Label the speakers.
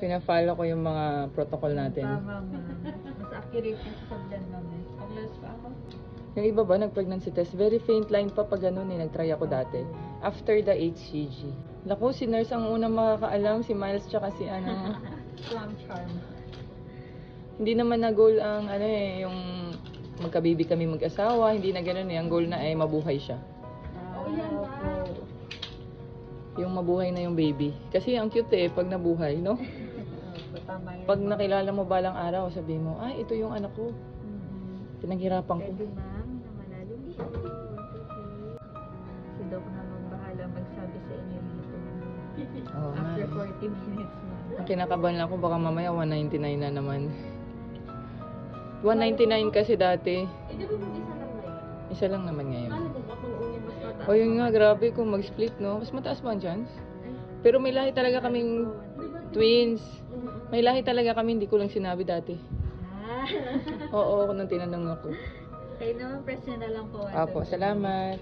Speaker 1: Pina-follow ko yung mga protocol natin.
Speaker 2: Tama nga. Mas accurate kasi sa blood namin. Pag-last pa ako.
Speaker 1: Yung iba ba, nag-pregnancy test, very faint line pa pag ganun eh, nag-try ako dati. After the HCG. Naku, si nurse ang unang makakaalam, si Miles tsaka si ano.
Speaker 2: Plum charm.
Speaker 1: Hindi naman na goal ang ano eh, yung magka-baby kami mag-asawa, hindi na ganun eh. Ang goal na ay mabuhay siya.
Speaker 2: Yan po.
Speaker 1: Yung mabuhay na yung baby. Kasi ang cute eh, pag nabuhay, no?
Speaker 2: Tama yan.
Speaker 1: Pag nakilala mo balang araw, sabihin mo, ay, ito yung anak ko. Pinaghirapan ko.
Speaker 2: Pwede ma'am, na malalim siya. Si Doc naman bahala magsabi sa inyo dito.
Speaker 1: Oo nga
Speaker 2: After
Speaker 1: eh.
Speaker 2: 40 minutes ma'am.
Speaker 1: Ang kinakabahan lang ako, baka mamaya 199 na naman. 199 kasi dati.
Speaker 2: Di ba mag-isa lang na yun?
Speaker 1: Isa lang naman ngayon.
Speaker 2: Ano kung ako noon yung mas mataas?
Speaker 1: O yun nga, grabe kung mag-split, no? Mas mataas ba ang chance? Pero may lahi talaga kaming twins. May lahi talaga kami, hindi ko lang sinabi dati. Oo, nung tinanong ako.
Speaker 2: Kayo naman, press nyo na lang po.
Speaker 1: Apo, salamat.